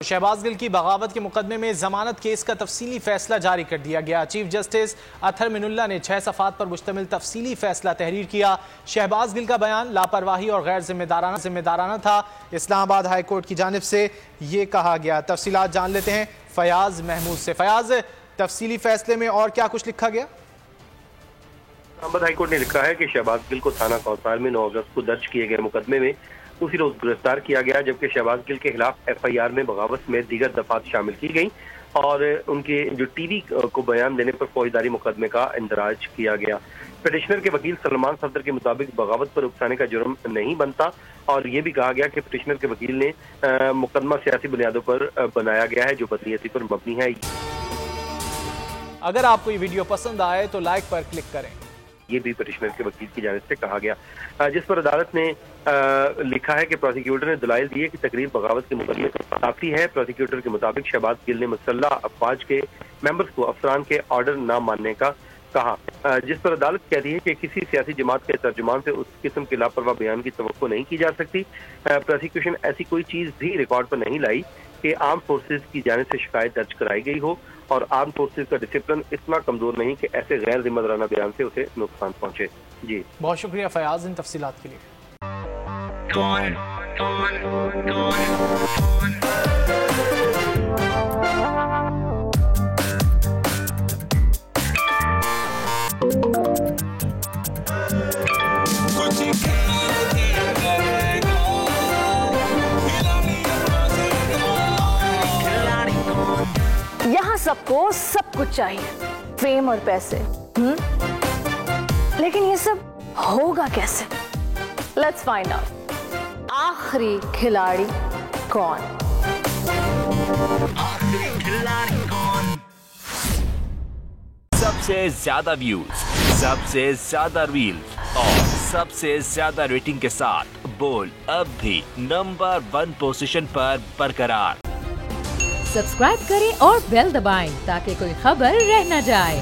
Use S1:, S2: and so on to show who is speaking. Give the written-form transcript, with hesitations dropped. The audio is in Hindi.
S1: शहबाज गिल की बगावत के मुकदमे में जमानत केस का तफसीली फैसला जारी कर दिया गया। चीफ जस्टिस अतहर मिनुल्लाह ने 6 सफ़ात पर मुश्तमिल तफसीली फैसला तहरीर किया। शहबाज गिल का बयान लापरवाही और गैर जिम्मेदाराना था। इस्लामाबाद हाई कोर्ट की जानिब से ये कहा गया। तफसीलात जान लेते हैं फयाज महमूद से। फयाज, तफसीली फैसले में और क्या कुछ लिखा गया?
S2: इस्लामाबाद हाई कोर्ट ने लिखा है कि शहबाज गिल को थाना कौसार में 9 अगस्त को दर्ज किए गए मुकदमे में उसी रोज गिरफ्तार किया गया, जबकि शहबाज गिल के खिलाफ FIR में बगावत में दीगर दफात शामिल की गई और उनके जो टीवी को बयान देने पर फौजदारी मुकदमे का इंदराज किया गया। पिटिशनर के वकील सलमान सफदर के मुताबिक बगावत पर उकसाने का जुर्म नहीं बनता और ये भी कहा गया कि पिटिशनर के वकील ने मुकदमा सियासी बुनियादों पर बनाया गया है जो बदनीयती पर मबनी है।
S1: अगर आपको ये वीडियो पसंद आए तो लाइक पर क्लिक करें।
S2: ये भी पिटिशनर के वकील की जानिब से कहा गया, जिस पर अदालत ने लिखा है कि प्रोसिक्यूटर ने दलाइल दिए कि तकरीर बगावत के मुकदमे काफी है। प्रोसिक्यूटर के मुताबिक शहबाज गिल ने मुसल्लह अफवाज के मेंबर्स को अफसरान के ऑर्डर न मानने का कहा, जिस पर अदालत कहती है कि किसी सियासी जमात के तर्जुमान से उस किस्म के लापरवाह बयान की तवक्को नहीं की जा सकती। प्रोसिक्यूशन ऐसी कोई चीज भी रिकॉर्ड पर नहीं लाई कि आर्म फोर्सेज की जानिब से शिकायत दर्ज कराई गई हो और आर्म फोर्सेज का डिसिप्लिन इतना कमजोर नहीं कि ऐसे गैर जिम्मेदाराना बयान से उसे नुकसान पहुंचे। जी
S1: बहुत शुक्रिया फयाज इन तफसीलात के लिए।
S3: यहाँ सबको सब कुछ चाहिए, फेम और पैसे, लेकिन ये सब होगा कैसे? Let's find out. आखिरी खिलाड़ी कौन?
S4: सबसे ज्यादा व्यूज, सबसे ज्यादा रील्स और सबसे ज्यादा रेटिंग के साथ बोल्ड अब भी नंबर 1 पोजीशन पर बरकरार।
S5: सब्सक्राइब करें और बेल दबाएं ताकि कोई खबर रह न जाए।